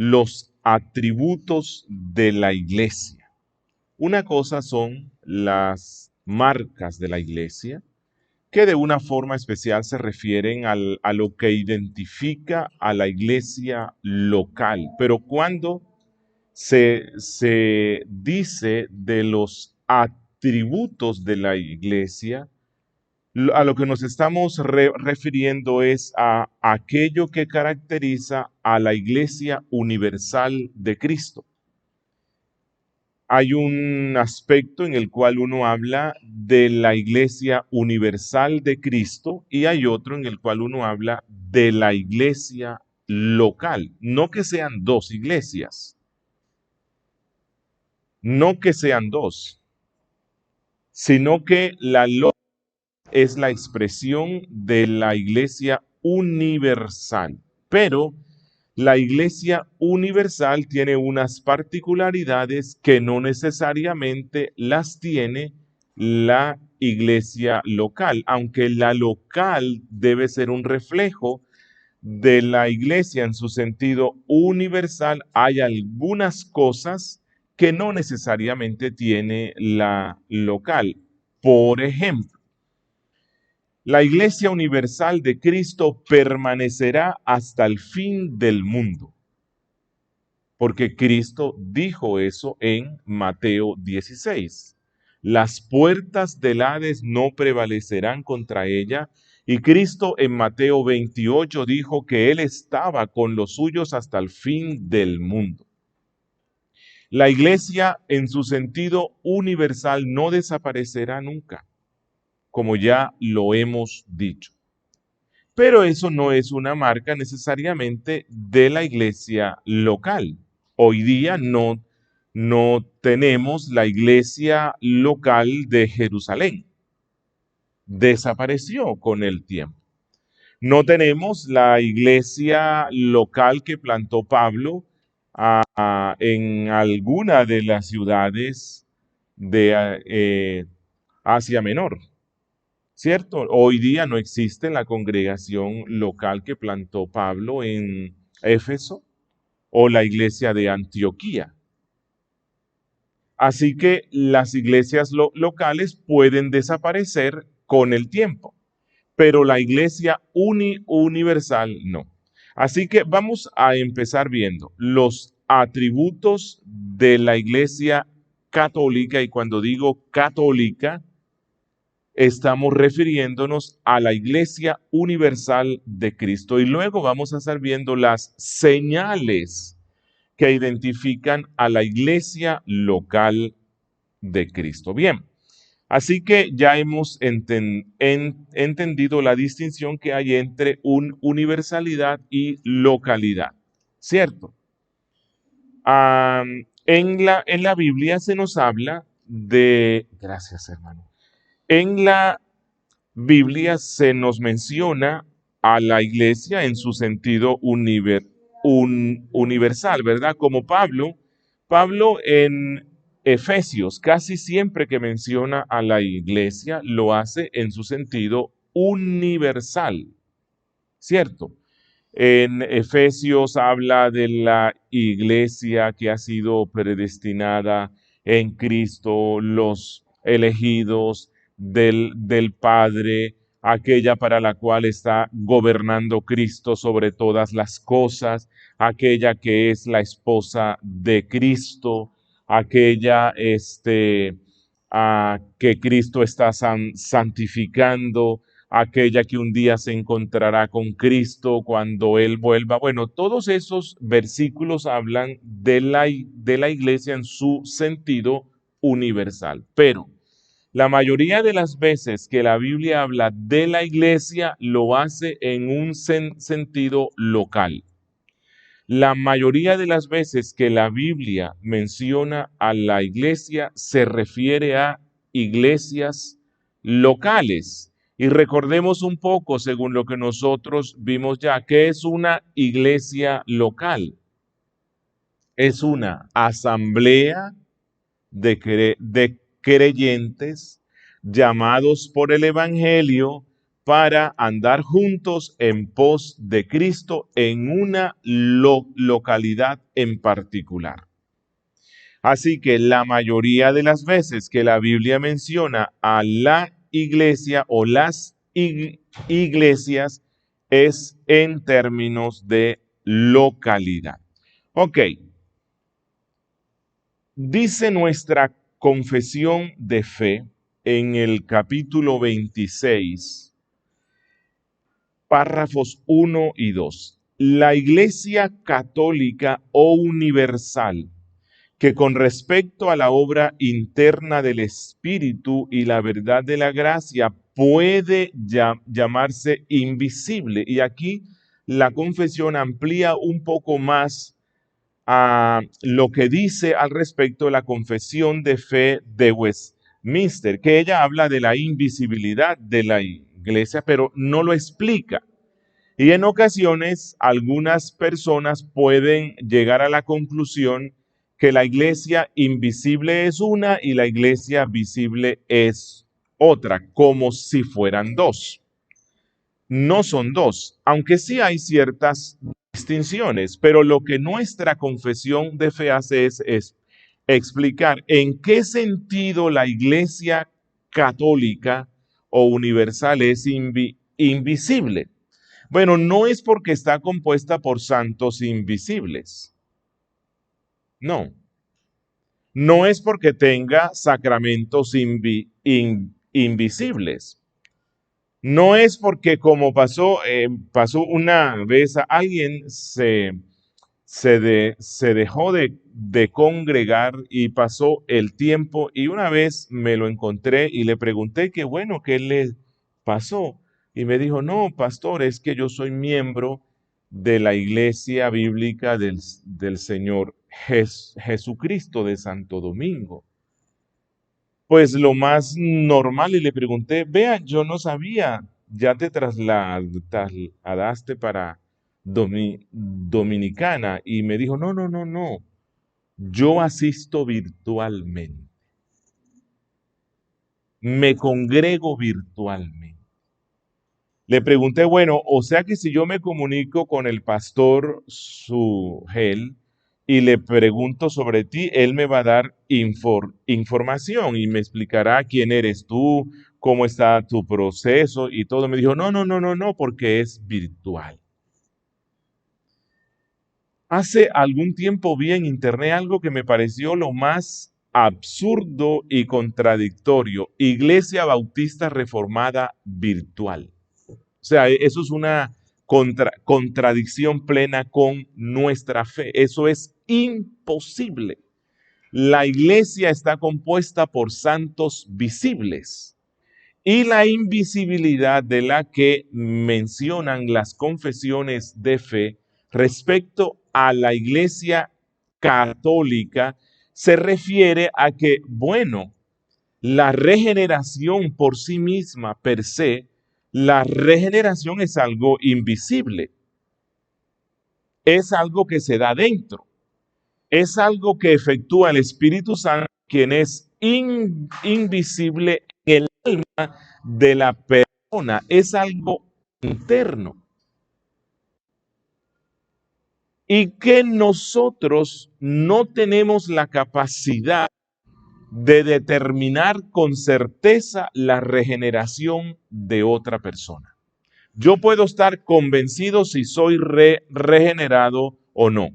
los atributos de la iglesia. Una cosa son las marcas de la iglesia, que de una forma especial se refieren a lo que identifica a la iglesia local. Pero cuando se dice de los atributos de la iglesia, a lo que nos estamos refiriendo es a aquello que caracteriza a la iglesia universal de Cristo. Hay un aspecto en el cual uno habla de la iglesia universal de Cristo y hay otro en el cual uno habla de la iglesia local. No que sean dos iglesias, no que sean dos, sino que la local es la expresión de la iglesia universal. Pero la iglesia universal tiene unas particularidades que no necesariamente las tiene la iglesia local, aunque la local debe ser un reflejo de la iglesia en su sentido universal. Hay algunas cosas que no necesariamente tiene la local. Por ejemplo, la Iglesia Universal de Cristo permanecerá hasta el fin del mundo, porque Cristo dijo eso en Mateo 16. Las puertas del Hades no prevalecerán contra ella, y Cristo en Mateo 28 dijo que Él estaba con los suyos hasta el fin del mundo. La Iglesia en su sentido universal no desaparecerá nunca, como ya lo hemos dicho. Pero eso no es una marca necesariamente de la iglesia local. Hoy día no tenemos la iglesia local de Jerusalén. Desapareció con el tiempo. No tenemos la iglesia local que plantó Pablo en alguna de las ciudades de Asia Menor. ¿Cierto? Hoy día no existe la congregación local que plantó Pablo en Éfeso o la iglesia de Antioquía. Así que las iglesias locales pueden desaparecer con el tiempo, pero la iglesia universal no. Así que vamos a empezar viendo los atributos de la iglesia católica, y cuando digo católica, estamos refiriéndonos a la Iglesia Universal de Cristo. Y luego vamos a estar viendo las señales que identifican a la Iglesia local de Cristo. Bien, así que ya hemos entendido la distinción que hay entre universalidad y localidad, ¿cierto? En la Biblia se nos habla de... Gracias, hermano. En la Biblia se nos menciona a la iglesia en su sentido universal, ¿verdad? Como Pablo en Efesios, casi siempre que menciona a la iglesia, lo hace en su sentido universal, ¿cierto? En Efesios habla de la iglesia que ha sido predestinada en Cristo, los elegidos del Padre, aquella para la cual está gobernando Cristo sobre todas las cosas, aquella que es la esposa de Cristo, aquella que Cristo está santificando, aquella que un día se encontrará con Cristo cuando Él vuelva. Bueno, todos esos versículos hablan de la iglesia en su sentido universal. Pero la mayoría de las veces que la Biblia habla de la iglesia, lo hace en un sentido local. La mayoría de las veces que la Biblia menciona a la iglesia, se refiere a iglesias locales. Y recordemos un poco, según lo que nosotros vimos ya, ¿qué es una iglesia local? Es una asamblea de creyentes llamados por el Evangelio para andar juntos en pos de Cristo en una localidad en particular. Así que la mayoría de las veces que la Biblia menciona a la iglesia o las iglesias es en términos de localidad. Ok, dice nuestra confesión de fe en el capítulo 26, párrafos 1 y 2. La Iglesia Católica o Universal, que con respecto a la obra interna del Espíritu y la verdad de la gracia puede llamarse invisible. Y aquí la confesión amplía un poco más a lo que dice al respecto de la confesión de fe de Westminster, que ella habla de la invisibilidad de la iglesia, pero no lo explica. Y en ocasiones algunas personas pueden llegar a la conclusión que la iglesia invisible es una y la iglesia visible es otra, como si fueran dos. No son dos, aunque sí hay ciertas distinciones, pero lo que nuestra confesión de fe hace es explicar en qué sentido la iglesia católica o universal es invisible. Bueno, no es porque está compuesta por santos invisibles. No. No es porque tenga sacramentos invisibles. No es porque como pasó una vez, alguien se dejó de congregar y pasó el tiempo y una vez me lo encontré y le pregunté qué bueno, qué le pasó. Y me dijo, no, pastor, es que yo soy miembro de la iglesia bíblica del Señor Jesucristo de Santo Domingo. Pues lo más normal y le pregunté, vea, yo no sabía, ya te trasladaste para Dominicana y me dijo, no, no, no, no, yo asisto virtualmente, me congrego virtualmente. Le pregunté, bueno, o sea que si yo me comunico con el pastor Sugel y le pregunto sobre ti, él me va a dar información y me explicará quién eres tú, cómo está tu proceso y todo. Me dijo, no, no, no, no, no, porque es virtual. Hace algún tiempo vi en internet algo que me pareció lo más absurdo y contradictorio. Iglesia Bautista Reformada virtual. O sea, eso es una contradicción plena con nuestra fe. Eso es imposible. La iglesia está compuesta por santos visibles y la invisibilidad de la que mencionan las confesiones de fe respecto a la iglesia católica se refiere a que, bueno, la regeneración por sí misma, per se, la regeneración es algo invisible, es algo que se da dentro, es algo que efectúa el Espíritu Santo, quien es invisible en el alma de la persona, es algo interno. Y que nosotros no tenemos la capacidad de determinar con certeza la regeneración de otra persona. Yo puedo estar convencido si soy regenerado o no.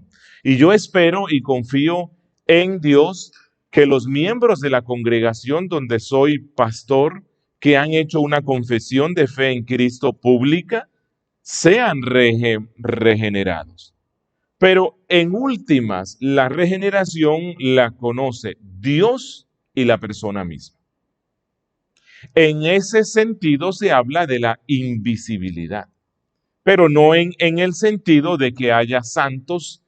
Y yo espero y confío en Dios que los miembros de la congregación donde soy pastor, que han hecho una confesión de fe en Cristo pública, sean regenerados. Pero en últimas, la regeneración la conoce Dios y la persona misma. En ese sentido se habla de la invisibilidad, pero no en el sentido de que haya santos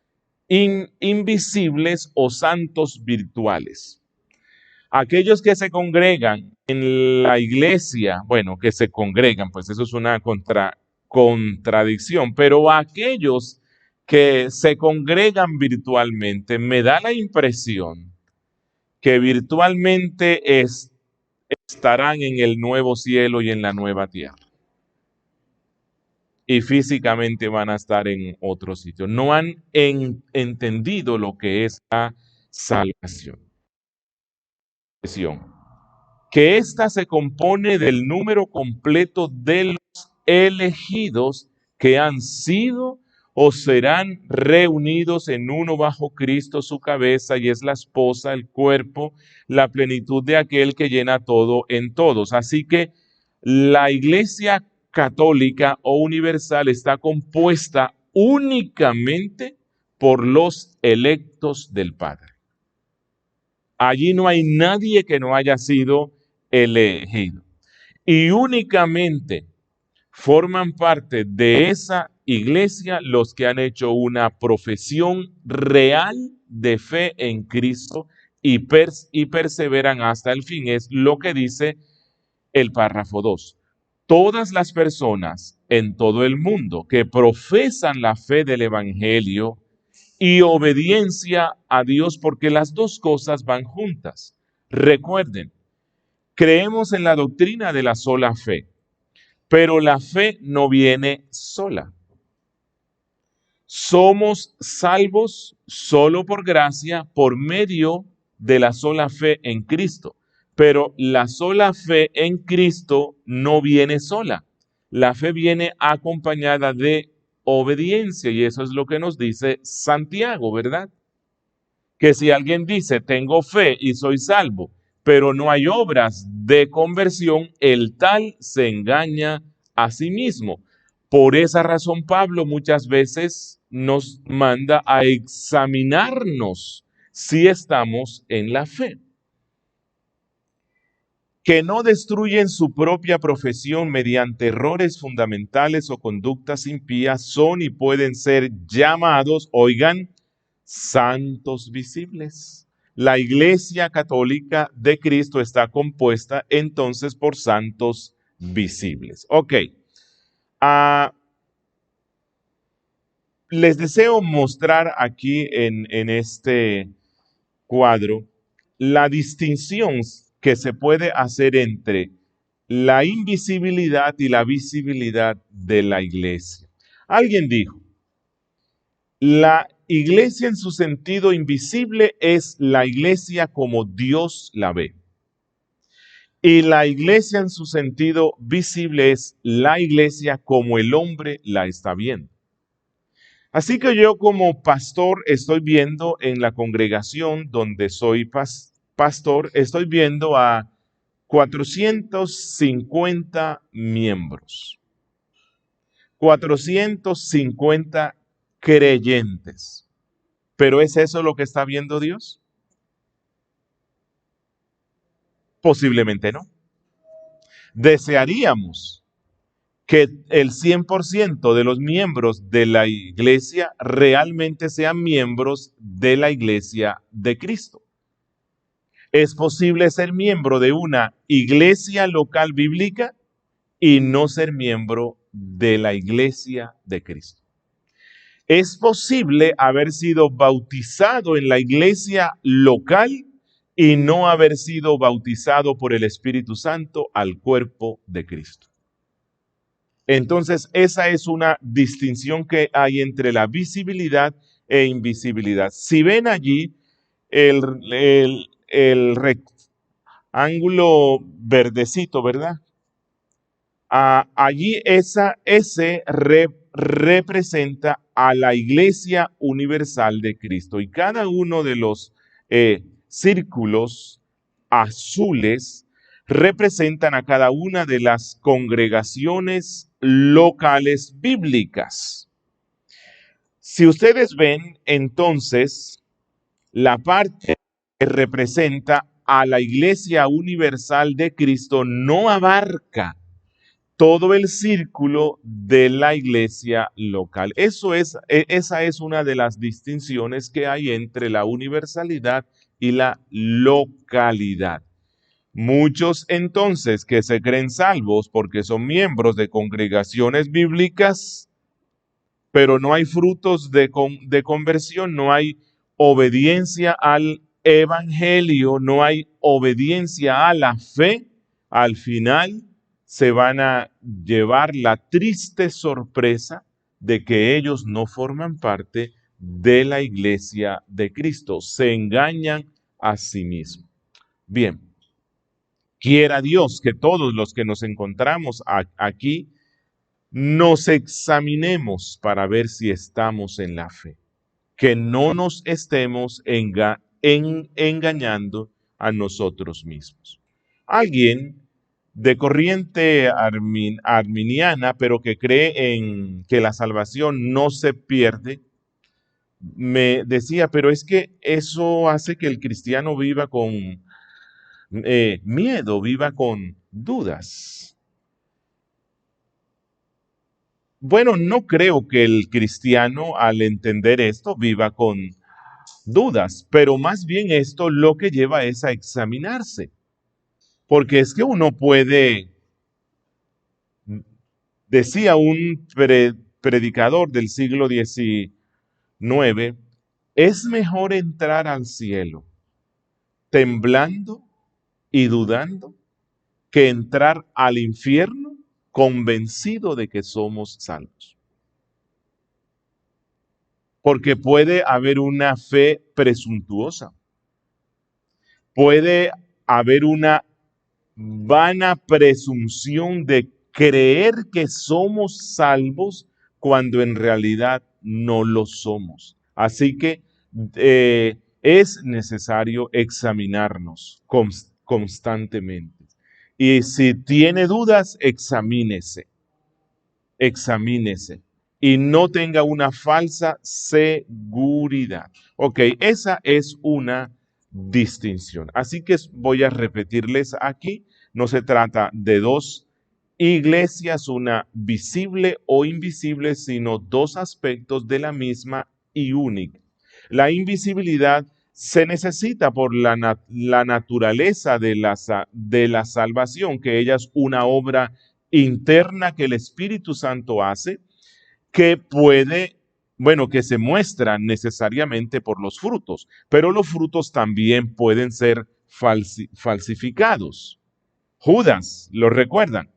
invisibles o santos virtuales. Aquellos que se congregan en la iglesia, bueno, que se congregan, pues eso es una contradicción, pero aquellos que se congregan virtualmente, me da la impresión que virtualmente estarán en el nuevo cielo y en la nueva tierra. y físicamente van a estar en otro sitio. No han entendido lo que es la salvación. Que ésta se compone del número completo de los elegidos que han sido o serán reunidos en uno bajo Cristo su cabeza, y es la esposa, el cuerpo, la plenitud de aquel que llena todo en todos. Así que la Iglesia católica o universal está compuesta únicamente por los electos del Padre. Allí no hay nadie que no haya sido elegido. Y únicamente forman parte de esa iglesia los que han hecho una profesión real de fe en Cristo y perseveran hasta el fin. Es lo que dice el párrafo 2. Todas las personas en todo el mundo que profesan la fe del Evangelio y obediencia a Dios, porque las dos cosas van juntas. Recuerden, creemos en la doctrina de la sola fe, pero la fe no viene sola. Somos salvos solo por gracia, por medio de la sola fe en Cristo. Pero la sola fe en Cristo no viene sola. La fe viene acompañada de obediencia, y eso es lo que nos dice Santiago, ¿verdad? Que si alguien dice, tengo fe y soy salvo, pero no hay obras de conversión, el tal se engaña a sí mismo. Por esa razón, Pablo muchas veces nos manda a examinarnos si estamos en la fe. Que no destruyen su propia profesión mediante errores fundamentales o conductas impías son y pueden ser llamados, oigan, santos visibles. La Iglesia Católica de Cristo está compuesta entonces por santos visibles. Ok. Les deseo mostrar aquí en este cuadro la distinción que se puede hacer entre la invisibilidad y la visibilidad de la iglesia. Alguien dijo, la iglesia en su sentido invisible es la iglesia como Dios la ve. Y la iglesia en su sentido visible es la iglesia como el hombre la está viendo. Así que yo como pastor estoy viendo en la congregación donde soy pastor, estoy viendo a 450 miembros, 450 creyentes. ¿Pero es eso lo que está viendo Dios? Posiblemente no. Desearíamos que el 100% de los miembros de la iglesia realmente sean miembros de la iglesia de Cristo. Es posible ser miembro de una iglesia local bíblica y no ser miembro de la iglesia de Cristo. Es posible haber sido bautizado en la iglesia local y no haber sido bautizado por el Espíritu Santo al cuerpo de Cristo. Entonces, esa es una distinción que hay entre la visibilidad e invisibilidad. Si ven allí el rectángulo verdecito, ¿verdad? Allí ese representa a la Iglesia Universal de Cristo, y cada uno de los círculos azules representan a cada una de las congregaciones locales bíblicas. Si ustedes ven, entonces, la parte que representa a la Iglesia Universal de Cristo no abarca todo el círculo de la iglesia local. Esa es una de las distinciones que hay entre la universalidad y la localidad. Muchos entonces que se creen salvos porque son miembros de congregaciones bíblicas, pero no hay frutos de conversión, no hay obediencia al evangelio, no hay obediencia a la fe, al final se van a llevar la triste sorpresa de que ellos no forman parte de la iglesia de Cristo. Se engañan a sí mismos. Bien, quiera Dios que todos los que nos encontramos aquí nos examinemos para ver si estamos en la fe, que no nos estemos engañando a nosotros mismos. Alguien de corriente arminiana, pero que cree en que la salvación no se pierde, me decía, pero es que eso hace que el cristiano viva con miedo, viva con dudas. Bueno, no creo que el cristiano al entender esto viva con dudas, pero más bien esto lo que lleva es a examinarse, porque es que uno puede, decía un predicador del siglo XIX, es mejor entrar al cielo temblando y dudando que entrar al infierno convencido de que somos salvos. Porque puede haber una fe presuntuosa, puede haber una vana presunción de creer que somos salvos cuando en realidad no lo somos. Así que es necesario examinarnos constantemente. Y si tiene dudas, examínese y no tenga una falsa seguridad. Ok, esa es una distinción. Así que voy a repetirles aquí, no se trata de dos iglesias, una visible o invisible, sino dos aspectos de la misma y única. La invisibilidad se necesita por la naturaleza de la salvación, que ella es una obra interna que el Espíritu Santo hace, que puede, bueno, que se muestra necesariamente por los frutos, pero los frutos también pueden ser falsificados. Judas, ¿lo recuerdan?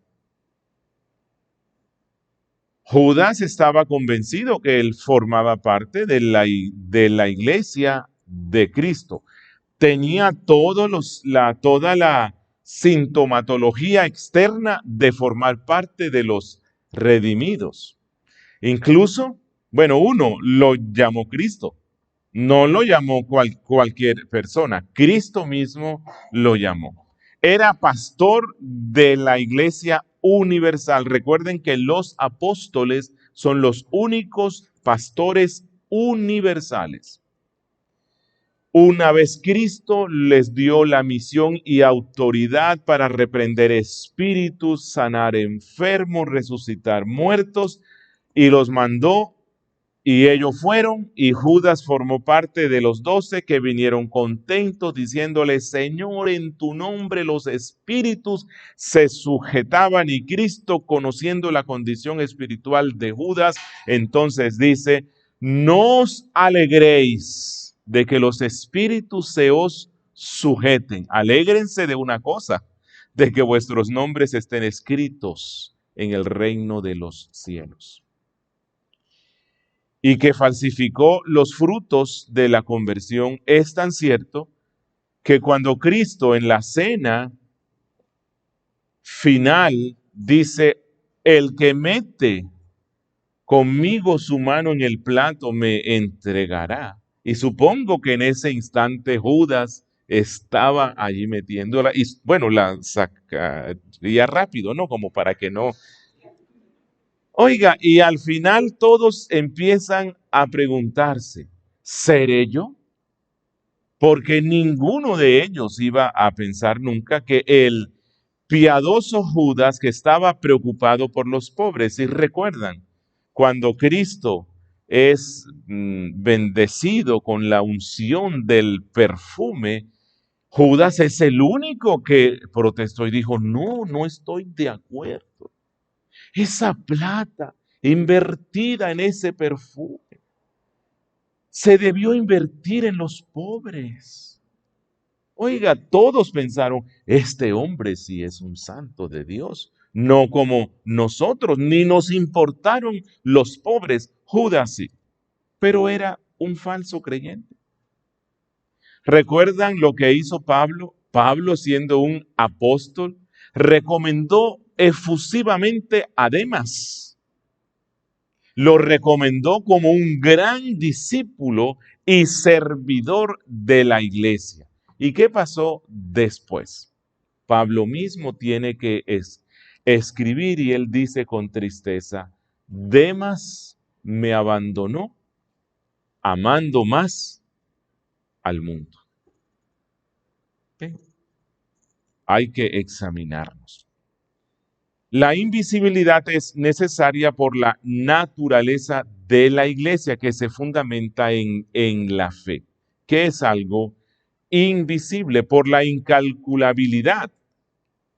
Judas estaba convencido que él formaba parte de la iglesia de Cristo. Tenía toda la sintomatología externa de formar parte de los redimidos. Incluso, bueno, uno lo llamó Cristo, no lo llamó cualquier persona, Cristo mismo lo llamó. Era pastor de la iglesia universal. Recuerden que los apóstoles son los únicos pastores universales. Una vez Cristo les dio la misión y autoridad para reprender espíritus, sanar enfermos, resucitar muertos, y los mandó, y ellos fueron, y Judas formó parte de los 12 que vinieron contentos diciéndole, Señor, en tu nombre los espíritus se sujetaban, y Cristo, conociendo la condición espiritual de Judas, entonces dice, no os alegréis de que los espíritus se os sujeten. Alégrense de una cosa, de que vuestros nombres estén escritos en el reino de los cielos. Y que falsificó los frutos de la conversión es tan cierto que cuando Cristo en la cena final dice, el que mete conmigo su mano en el plato me entregará. Y supongo que en ese instante Judas estaba allí metiéndola y bueno, la sacaría rápido, ¿no? Como para que no. Oiga, y al final todos empiezan a preguntarse, ¿seré yo? Porque ninguno de ellos iba a pensar nunca que el piadoso Judas, que estaba preocupado por los pobres, y recuerdan, cuando Cristo es bendecido con la unción del perfume, Judas es el único que protestó y dijo, no, no estoy de acuerdo. Esa plata invertida en ese perfume se debió invertir en los pobres. Oiga, todos pensaron, este hombre sí es un santo de Dios, no como nosotros, ni nos importaron los pobres. Judas sí, pero era un falso creyente. ¿Recuerdan lo que hizo Pablo? Pablo, siendo un apóstol, recomendó efusivamente a Demas. Lo recomendó como un gran discípulo y servidor de la iglesia. ¿Y qué pasó después? Pablo mismo tiene que escribir y él dice con tristeza, Demas me abandonó amando más al mundo. ¿Sí? Hay que examinarnos. La invisibilidad es necesaria por la naturaleza de la iglesia que se fundamenta en la fe, que es algo invisible por la incalculabilidad.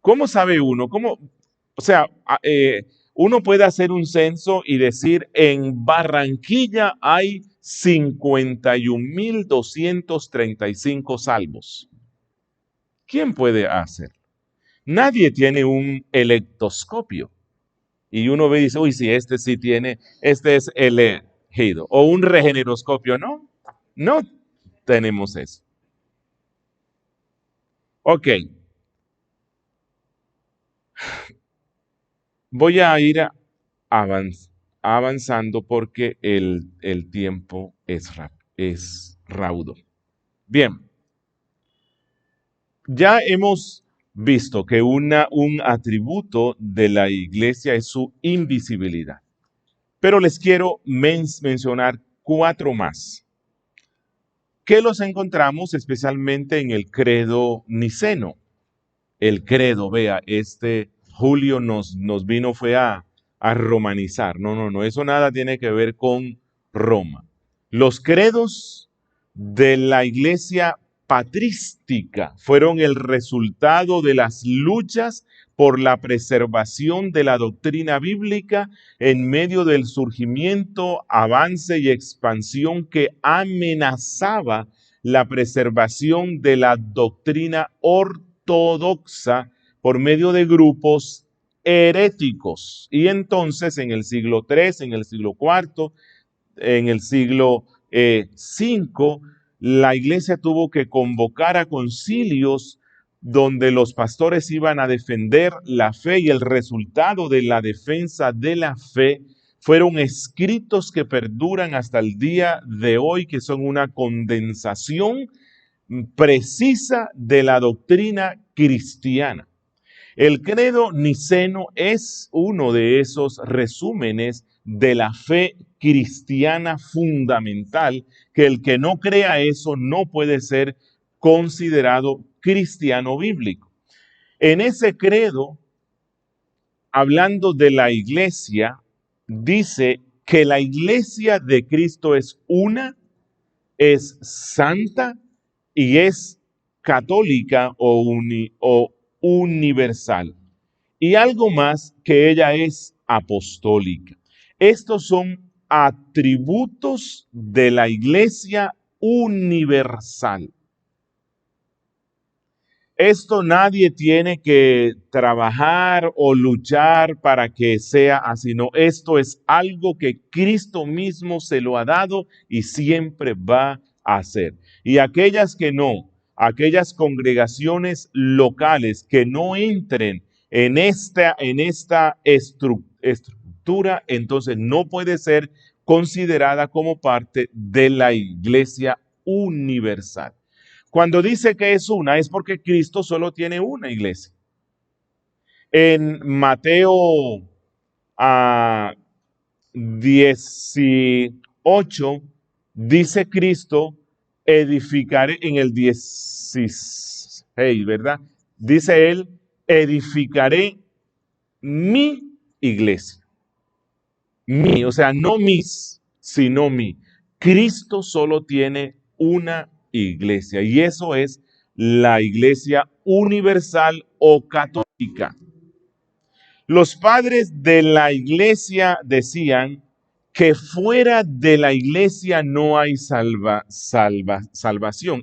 ¿Cómo sabe uno? O sea, uno puede hacer un censo y decir, en Barranquilla hay 51.235 salvos. ¿Quién puede hacer? Nadie tiene un electroscopio. Y uno ve y dice, uy, sí, este sí tiene, este es elegido. O un regeneroscopio. No, no tenemos eso. Ok, voy a ir avanzando porque el tiempo es raudo. Bien, ya hemos visto que un atributo de la iglesia es su invisibilidad, pero les quiero mencionar 4 más, que los encontramos especialmente en el credo niceno. El credo, vea, Julio nos vino fue a romanizar. No, eso nada tiene que ver con Roma. Los credos de la iglesia patrística fueron el resultado de las luchas por la preservación de la doctrina bíblica en medio del surgimiento, avance y expansión que amenazaba la preservación de la doctrina ortodoxa por medio de grupos heréticos. Y entonces en el siglo III, en el siglo IV, en el siglo V, la iglesia tuvo que convocar a concilios donde los pastores iban a defender la fe y el resultado de la defensa de la fe fueron escritos que perduran hasta el día de hoy, que son una condensación precisa de la doctrina cristiana. El credo niceno es uno de esos resúmenes de la fe cristiana fundamental, que el que no crea eso no puede ser considerado cristiano bíblico. En ese credo, hablando de la iglesia, dice que la iglesia de Cristo es una, es santa y es católica o universal. Y algo más, que ella es apostólica. Estos son atributos de la iglesia universal. Esto nadie tiene que trabajar o luchar para que sea así. No, esto es algo que Cristo mismo se lo ha dado y siempre va a hacer. Y aquellas que no, aquellas congregaciones locales que no entren en esta estructura, entonces no puede ser considerada como parte de la iglesia universal. Cuando dice que es una, es porque Cristo solo tiene una iglesia. En Mateo 18, dice Cristo, edificaré en el 16, ¿verdad? Dice él, edificaré mi iglesia. Mi, o sea, no mis, sino mi. Cristo solo tiene una iglesia y eso es la iglesia universal o católica. Los padres de la iglesia decían que fuera de la iglesia no hay salvación,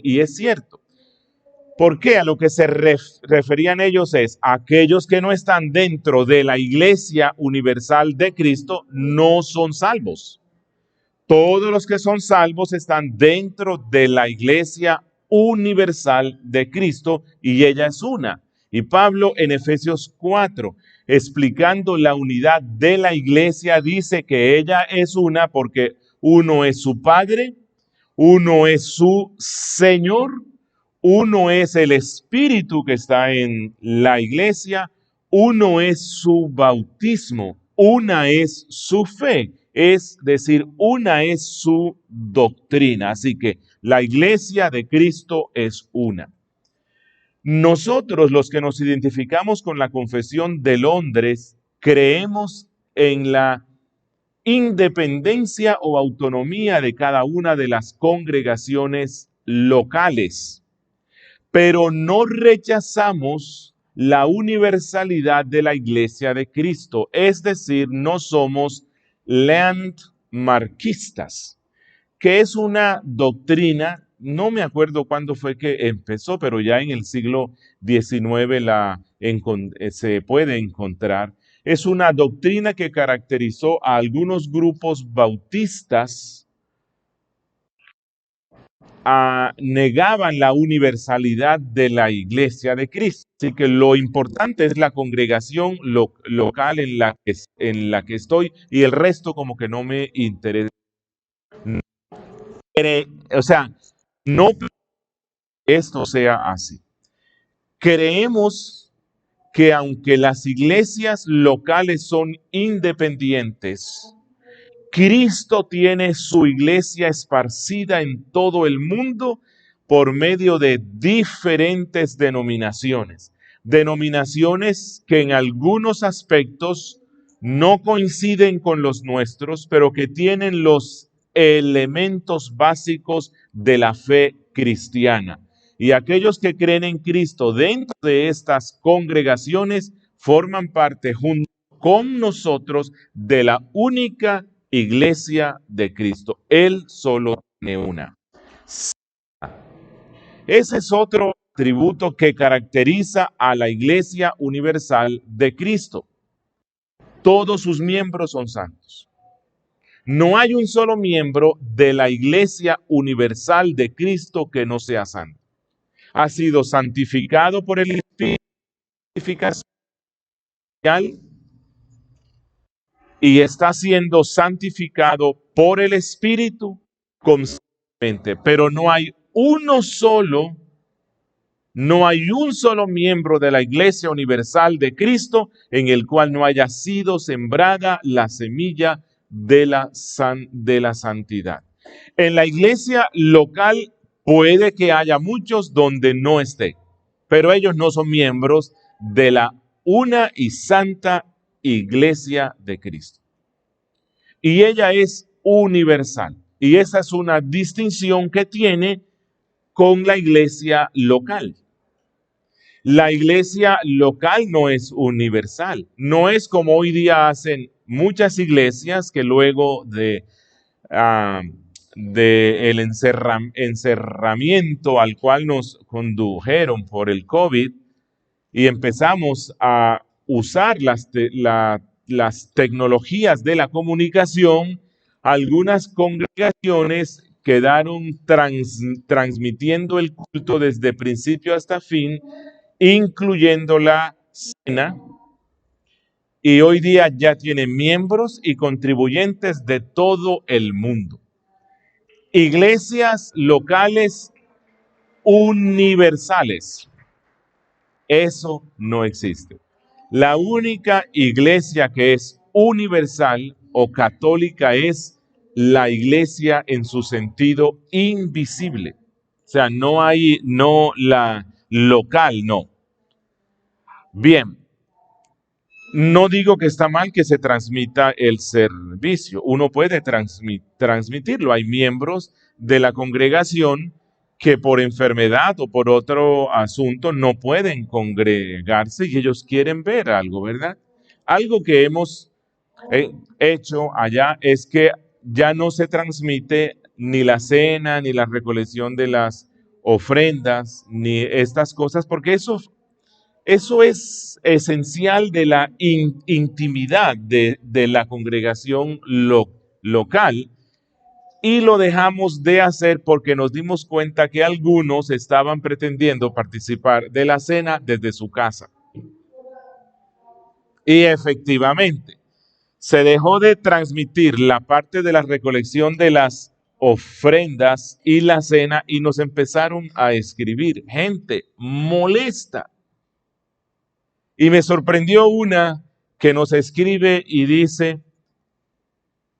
y es cierto. ¿Por qué? A lo que se referían ellos es aquellos que no están dentro de la iglesia universal de Cristo no son salvos. Todos los que son salvos están dentro de la iglesia universal de Cristo y ella es una. Y Pablo en Efesios 4, explicando la unidad de la iglesia, dice que ella es una porque uno es su Padre, uno es su Señor, uno es el Espíritu que está en la iglesia, uno es su bautismo, una es su fe, es decir, una es su doctrina. Así que la iglesia de Cristo es una. Nosotros, los que nos identificamos con la Confesión de Londres, creemos en la independencia o autonomía de cada una de las congregaciones locales, pero no rechazamos la universalidad de la Iglesia de Cristo, es decir, no somos landmarquistas, que es una doctrina, no me acuerdo cuándo fue que empezó, pero ya en el siglo XIX se puede encontrar. Es una doctrina que caracterizó a algunos grupos bautistas, negaban la universalidad de la iglesia de Cristo. Así que lo importante es la congregación local en la que estoy y el resto como que no me interesa. O sea, no esto sea así. Creemos que aunque las iglesias locales son independientes, Cristo tiene su iglesia esparcida en todo el mundo por medio de diferentes denominaciones. Denominaciones que en algunos aspectos no coinciden con los nuestros, pero que tienen los elementos básicos de la fe cristiana. Y aquellos que creen en Cristo dentro de estas congregaciones forman parte junto con nosotros de la única iglesia de Cristo. Él solo tiene una. Ese es otro atributo que caracteriza a la iglesia universal de Cristo. Todos sus miembros son santos. No hay un solo miembro de la iglesia universal de Cristo que no sea santo. Ha sido santificado por el Espíritu y está siendo santificado por el Espíritu constantemente. Pero no hay un solo miembro de la Iglesia Universal de Cristo en el cual no haya sido sembrada la semilla de la santidad. En la iglesia local puede que haya muchos donde no esté, pero ellos no son miembros de la una y santa iglesia de Cristo. Y ella es universal. Y esa es una distinción que tiene con la iglesia local. La iglesia local no es universal. No es como hoy día hacen muchas iglesias que luego de el encerramiento al cual nos condujeron por el COVID y empezamos a usar las tecnologías de la comunicación, algunas congregaciones quedaron transmitiendo el culto desde principio hasta fin, incluyendo la cena, y hoy día ya tiene miembros y contribuyentes de todo el mundo. Iglesias locales universales. Eso no existe. La única iglesia que es universal o católica es la iglesia en su sentido invisible. O sea, no la local, no. Bien, no digo que está mal que se transmita el servicio. Uno puede transmitirlo. Hay miembros de la congregación que por enfermedad o por otro asunto no pueden congregarse y ellos quieren ver algo, ¿verdad? Algo que hemos hecho allá es que ya no se transmite ni la cena ni la recolección de las ofrendas ni estas cosas, porque eso es esencial de la intimidad de la congregación local, y lo dejamos de hacer porque nos dimos cuenta que algunos estaban pretendiendo participar de la cena desde su casa. Y efectivamente, se dejó de transmitir la parte de la recolección de las ofrendas y la cena y nos empezaron a escribir gente molesta. Y me sorprendió una que nos escribe y dice,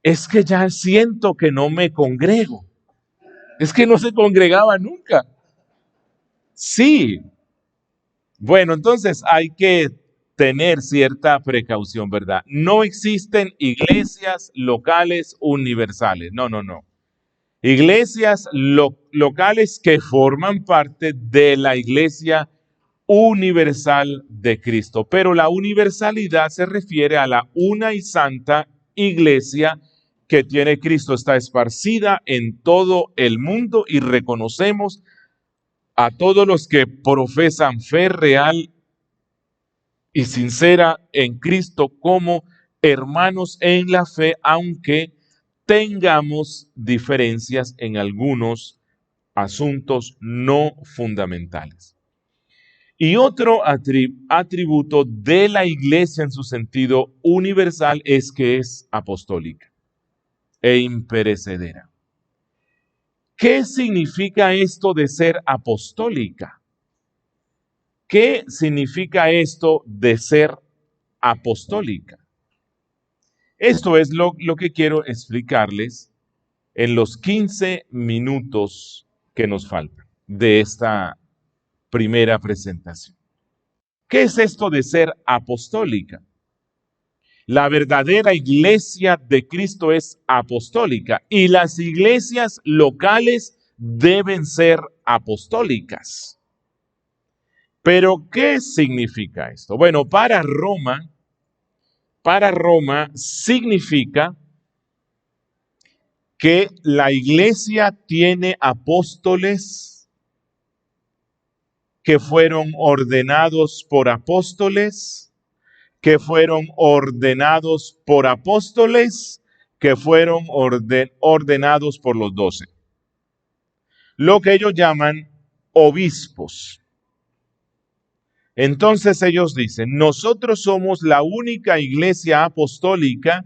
es que ya siento que no me congrego. Es que no se congregaba nunca. Sí. Bueno, entonces hay que tener cierta precaución, ¿verdad? No existen iglesias locales universales. No, no, no. Iglesias locales que forman parte de la iglesia universal de Cristo. Pero la universalidad se refiere a la una y santa iglesia que tiene Cristo. Está esparcida en todo el mundo y reconocemos a todos los que profesan fe real y sincera en Cristo como hermanos en la fe, aunque tengamos diferencias en algunos asuntos no fundamentales. Y otro atributo de la iglesia en su sentido universal es que es apostólica e imperecedera. ¿Qué significa esto de ser apostólica? ¿Qué significa esto de ser apostólica? Esto es lo que quiero explicarles en los 15 minutos que nos faltan de esta primera presentación. ¿Qué es esto de ser apostólica? La verdadera iglesia de Cristo es apostólica y las iglesias locales deben ser apostólicas. Pero, ¿qué significa esto? Bueno, para Roma significa que la iglesia tiene apóstoles que fueron ordenados por apóstoles, que fueron ordenados por apóstoles, que fueron ordenados por los 12. Lo que ellos llaman obispos. Entonces ellos dicen, nosotros somos la única iglesia apostólica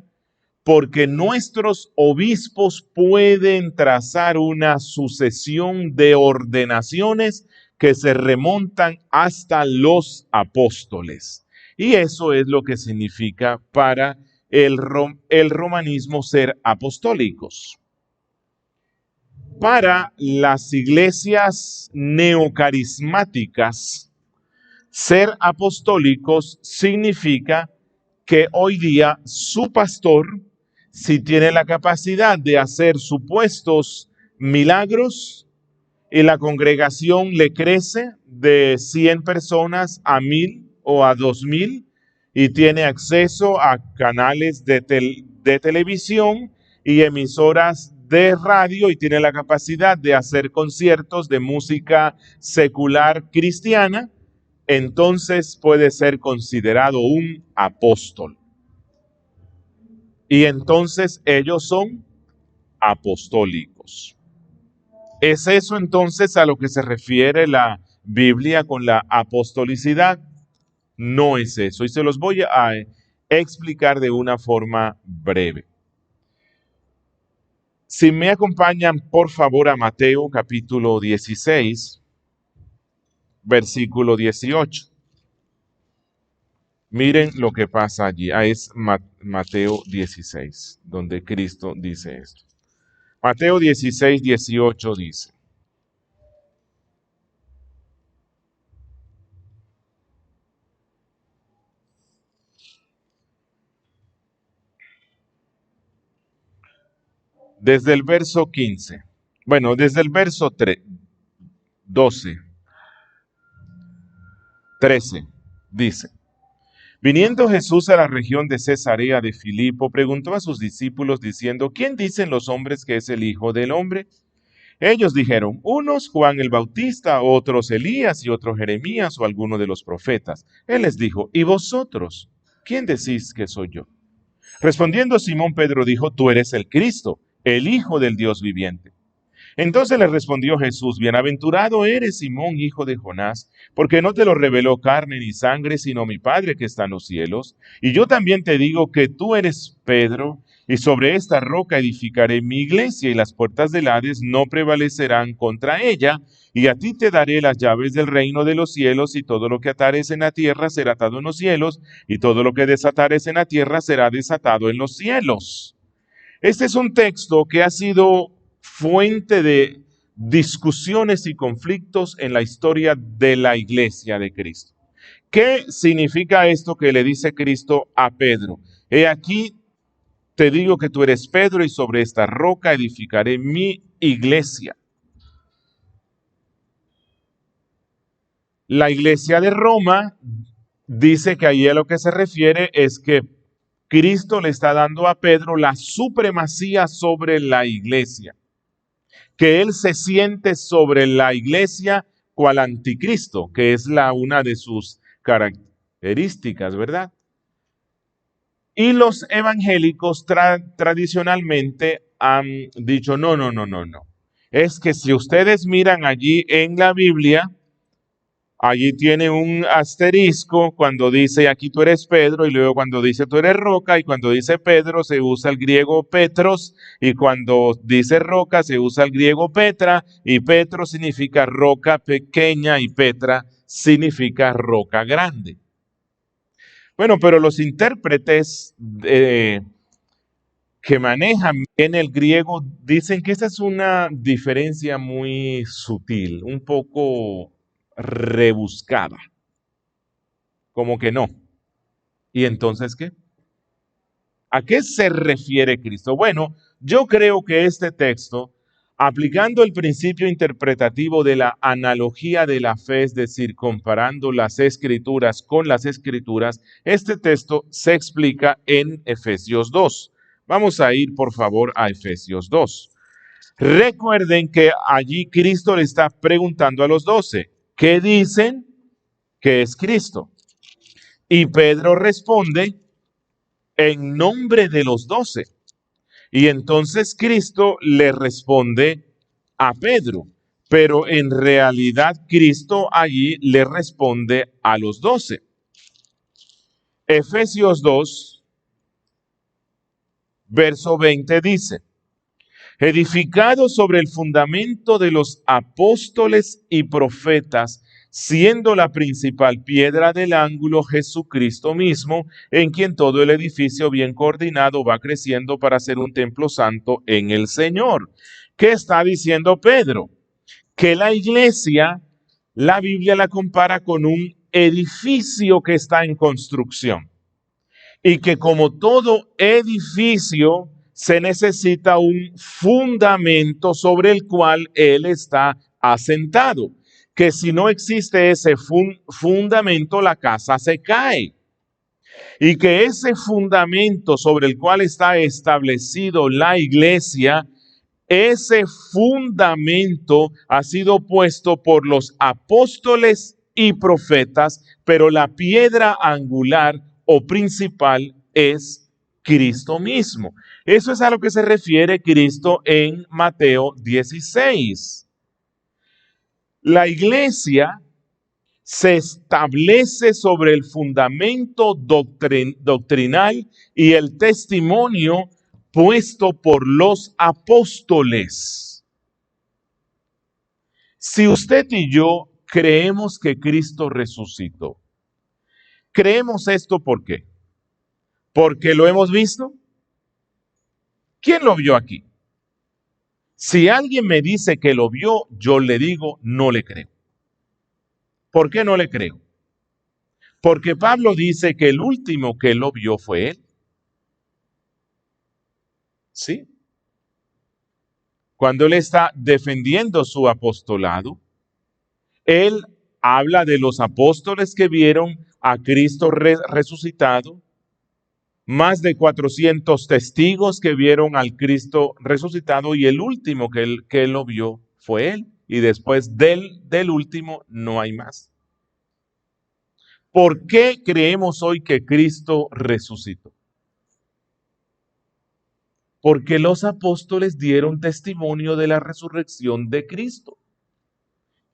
porque nuestros obispos pueden trazar una sucesión de ordenaciones que se remontan hasta los apóstoles. Y eso es lo que significa para el romanismo ser apostólicos. Para las iglesias neocarismáticas, ser apostólicos significa que hoy día su pastor, si tiene la capacidad de hacer supuestos milagros y la congregación le crece de 100 personas a 1000 o a 2000 y tiene acceso a canales de televisión y emisoras de radio y tiene la capacidad de hacer conciertos de música secular cristiana, entonces puede ser considerado un apóstol. Y entonces ellos son apostólicos. ¿Es eso entonces a lo que se refiere la Biblia con la apostolicidad? No es eso. Y se los voy a explicar de una forma breve. Si me acompañan, por favor, a Mateo capítulo 16, versículo 18. Miren lo que pasa allí. Es Mateo 16, donde Cristo dice esto. Mateo 16, 18 dice. Desde el verso 15. Bueno, desde el verso 12. 13. Dice. Viniendo Jesús a la región de Cesarea de Filipo, preguntó a sus discípulos diciendo, ¿quién dicen los hombres que es el Hijo del Hombre? Ellos dijeron, unos Juan el Bautista, otros Elías y otros Jeremías o alguno de los profetas. Él les dijo, ¿y vosotros? ¿Quién decís que soy yo? Respondiendo Simón Pedro dijo, tú eres el Cristo, el Hijo del Dios viviente. Entonces le respondió Jesús, bienaventurado eres Simón, hijo de Jonás, porque no te lo reveló carne ni sangre, sino mi Padre que está en los cielos. Y yo también te digo que tú eres Pedro, y sobre esta roca edificaré mi iglesia, y las puertas del Hades no prevalecerán contra ella, y a ti te daré las llaves del reino de los cielos, y todo lo que atares en la tierra será atado en los cielos, y todo lo que desatares en la tierra será desatado en los cielos. Este es un texto que ha sido fuente de discusiones y conflictos en la historia de la iglesia de Cristo. ¿Qué significa esto que le dice Cristo a Pedro? He aquí, te digo que tú eres Pedro y sobre esta roca edificaré mi iglesia. La iglesia de Roma dice que ahí a lo que se refiere es que Cristo le está dando a Pedro la supremacía sobre la iglesia, que él se siente sobre la iglesia cual anticristo, que es una de sus características, ¿verdad? Y los evangélicos tradicionalmente han dicho, no. Es que si ustedes miran allí en la Biblia, allí tiene un asterisco cuando dice aquí tú eres Pedro, y luego cuando dice tú eres roca, y cuando dice Pedro se usa el griego Petros, y cuando dice roca se usa el griego Petra, y Petro significa roca pequeña y Petra significa roca grande. Bueno, pero los intérpretes que manejan bien el griego dicen que esa es una diferencia muy sutil, un poco rebuscada. Como que no. ¿Y entonces qué? ¿A qué se refiere Cristo? Bueno, yo creo que este texto, aplicando el principio interpretativo de la analogía de la fe, es decir, comparando las escrituras con las escrituras, este texto se explica en Efesios 2. Vamos a ir, por favor, a Efesios 2. Recuerden que allí Cristo le está preguntando a los 12, ¿qué dicen que es Cristo? Y Pedro responde en nombre de los 12. Y entonces Cristo le responde a Pedro, pero en realidad Cristo allí le responde a los 12. Efesios 2, verso 20 dice, edificado sobre el fundamento de los apóstoles y profetas, siendo la principal piedra del ángulo Jesucristo mismo, en quien todo el edificio bien coordinado va creciendo para ser un templo santo en el Señor. ¿Qué está diciendo Pedro? Que la iglesia, la Biblia la compara con un edificio que está en construcción. Y que como todo edificio se necesita un fundamento sobre el cual él está asentado. Que si no existe ese fundamento, la casa se cae. Y que ese fundamento sobre el cual está establecido la iglesia, ese fundamento ha sido puesto por los apóstoles y profetas, pero la piedra angular o principal es Cristo mismo. Eso es a lo que se refiere Cristo en Mateo 16. La iglesia se establece sobre el fundamento doctrinal y el testimonio puesto por los apóstoles. Si usted y yo creemos que Cristo resucitó, creemos esto ¿por qué? ¿Porque lo hemos visto? ¿Quién lo vio aquí? Si alguien me dice que lo vio, yo le digo, no le creo. ¿Por qué no le creo? Porque Pablo dice que el último que lo vio fue él. ¿Sí? Cuando él está defendiendo su apostolado, él habla de los apóstoles que vieron a Cristo resucitado, más de 400 testigos que vieron al Cristo resucitado y el último que él lo vio fue él. Y después del último no hay más. ¿Por qué creemos hoy que Cristo resucitó? Porque los apóstoles dieron testimonio de la resurrección de Cristo.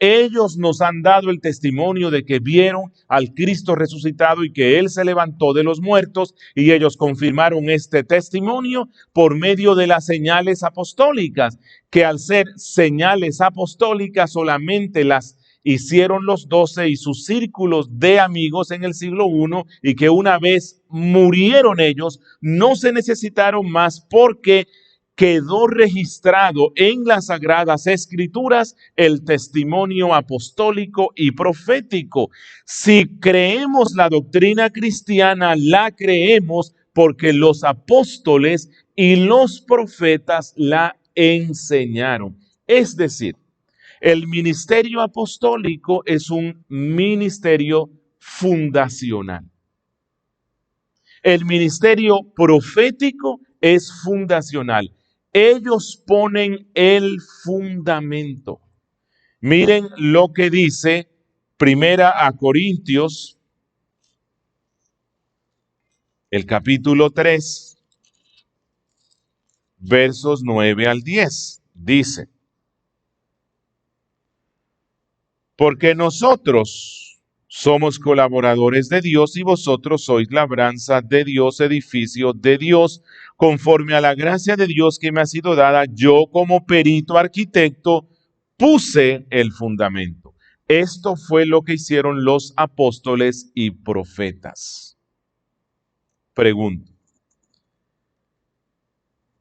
Ellos nos han dado el testimonio de que vieron al Cristo resucitado y que Él se levantó de los muertos, y ellos confirmaron este testimonio por medio de las señales apostólicas, que al ser señales apostólicas solamente las hicieron los 12 y sus círculos de amigos en el siglo I, y que una vez murieron ellos, no se necesitaron más porque quedó registrado en las Sagradas Escrituras el testimonio apostólico y profético. Si creemos la doctrina cristiana, la creemos porque los apóstoles y los profetas la enseñaron. Es decir, el ministerio apostólico es un ministerio fundacional. El ministerio profético es fundacional. Ellos ponen el fundamento. Miren lo que dice Primera a Corintios, el capítulo 3, versos 9 al 10. Dice: porque nosotros somos colaboradores de Dios y vosotros sois labranza de Dios, edificio de Dios, conforme a la gracia de Dios que me ha sido dada. Yo, como perito arquitecto, puse el fundamento. Esto fue lo que hicieron los apóstoles y profetas. Pregunto: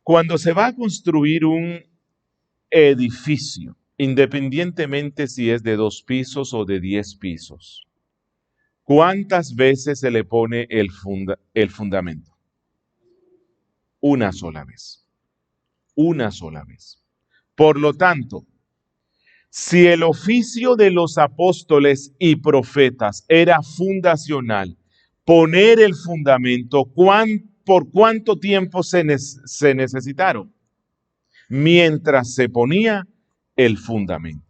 cuando se va a construir un edificio, independientemente si es de 2 pisos o de 10 pisos, ¿cuántas veces se le pone el fundamento? Una sola vez. Una sola vez. Por lo tanto, si el oficio de los apóstoles y profetas era fundacional, poner el fundamento, ¿por cuánto tiempo se necesitaron? Mientras se ponía el fundamento.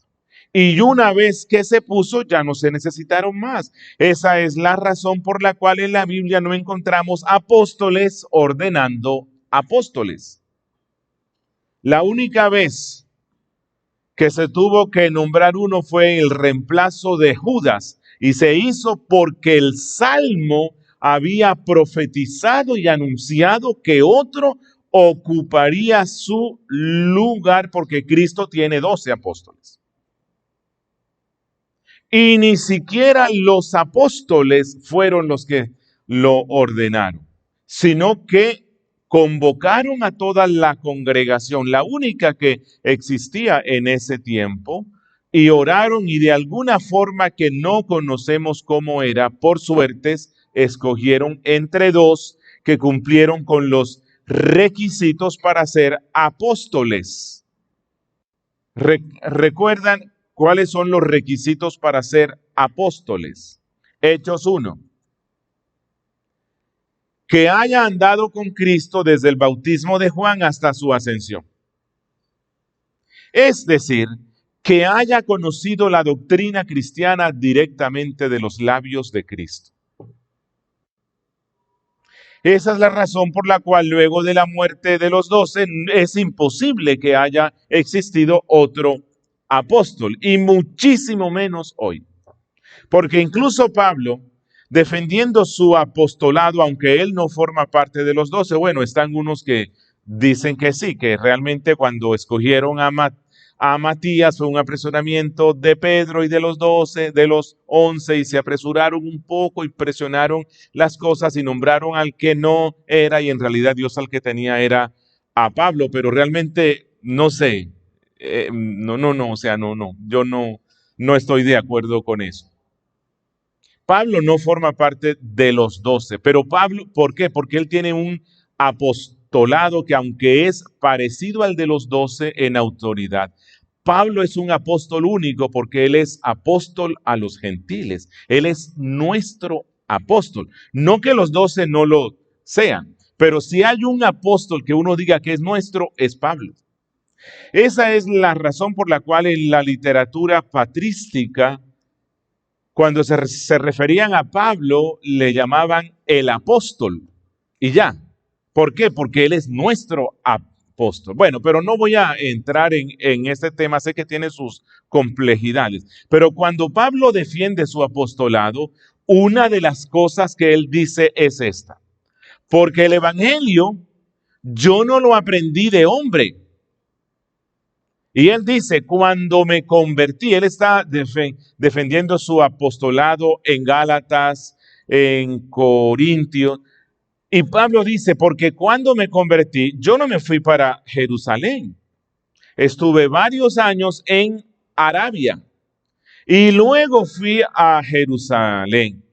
Y una vez que se puso, ya no se necesitaron más. Esa es la razón por la cual en la Biblia no encontramos apóstoles ordenando apóstoles. La única vez que se tuvo que nombrar uno fue el reemplazo de Judas, y se hizo porque el Salmo había profetizado y anunciado que otro ocuparía su lugar, porque Cristo tiene 12 apóstoles. Y ni siquiera los apóstoles fueron los que lo ordenaron, sino que convocaron a toda la congregación, la única que existía en ese tiempo, y oraron, y de alguna forma que no conocemos cómo era, por suertes, escogieron entre 2 que cumplieron con los requisitos para ser apóstoles. ¿Recuerdan cuáles son los requisitos para ser apóstoles? Hechos 1. Que haya andado con Cristo desde el bautismo de Juan hasta su ascensión. Es decir, que haya conocido la doctrina cristiana directamente de los labios de Cristo. Esa es la razón por la cual luego de la muerte de los 12 es imposible que haya existido otro apóstol, y muchísimo menos hoy. Porque incluso Pablo, defendiendo su apostolado, aunque él no forma parte de los 12, bueno, están unos que dicen que sí, que realmente cuando escogieron a Matías fue un apresuramiento de Pedro y de los 12, de los 11, y se apresuraron un poco y presionaron las cosas y nombraron al que no era, y en realidad Dios al que tenía era a Pablo, pero realmente no sé, yo no estoy de acuerdo con eso. Pablo no forma parte de los 12, pero Pablo, ¿por qué? Porque él tiene un apostolado que, aunque es parecido al de los 12 en autoridad, Pablo es un apóstol único porque él es apóstol a los gentiles. Él es nuestro apóstol. No que los 12 no lo sean, pero si hay un apóstol que uno diga que es nuestro, es Pablo. Esa es la razón por la cual en la literatura patrística, cuando se referían a Pablo, le llamaban el apóstol. Y ya. ¿Por qué? Porque él es nuestro apóstol. Bueno, pero no voy a entrar en este tema, sé que tiene sus complejidades. Pero cuando Pablo defiende su apostolado, una de las cosas que él dice es esta. Porque el evangelio yo no lo aprendí de hombre. Y él dice, cuando me convertí, él está defendiendo su apostolado en Gálatas, en Corintios. Y Pablo dice, porque cuando me convertí, yo no me fui para Jerusalén. Estuve varios años en Arabia y luego fui a Jerusalén.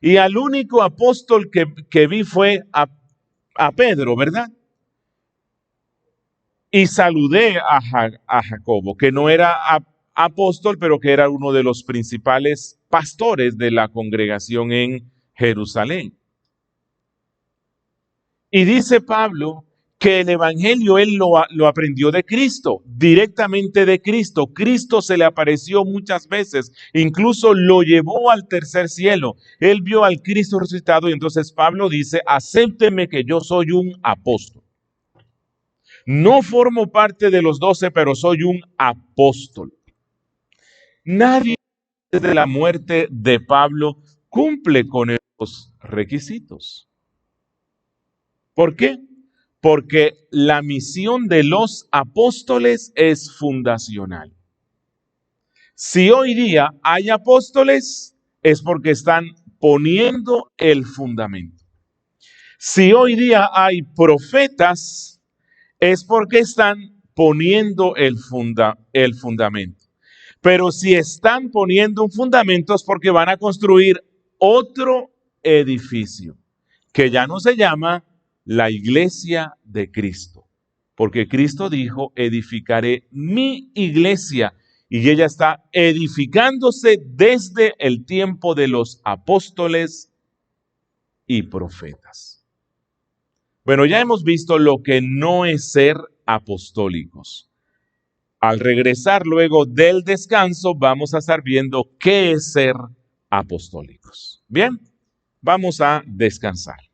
Y al único apóstol que vi fue a Pedro, ¿verdad? Y saludé a Jacobo, que no era apóstol, pero que era uno de los principales pastores de la congregación en Jerusalén. Y dice Pablo que el evangelio él lo aprendió de Cristo, directamente de Cristo. Cristo se le apareció muchas veces, incluso lo llevó al tercer cielo. Él vio al Cristo resucitado y entonces Pablo dice, acépteme que yo soy un apóstol. No formo parte de los 12, pero soy un apóstol. Nadie desde la muerte de Pablo cumple con esos requisitos. ¿Por qué? Porque la misión de los apóstoles es fundacional. Si hoy día hay apóstoles, es porque están poniendo el fundamento. Si hoy día hay profetas, es porque están poniendo el fundamento. Pero si están poniendo un fundamento es porque van a construir otro edificio, que ya no se llama la iglesia de Cristo. Porque Cristo dijo, edificaré mi iglesia. Y ella está edificándose desde el tiempo de los apóstoles y profetas. Bueno, ya hemos visto lo que no es ser apostólicos. Al regresar luego del descanso, vamos a estar viendo qué es ser apostólicos. Bien, vamos a descansar.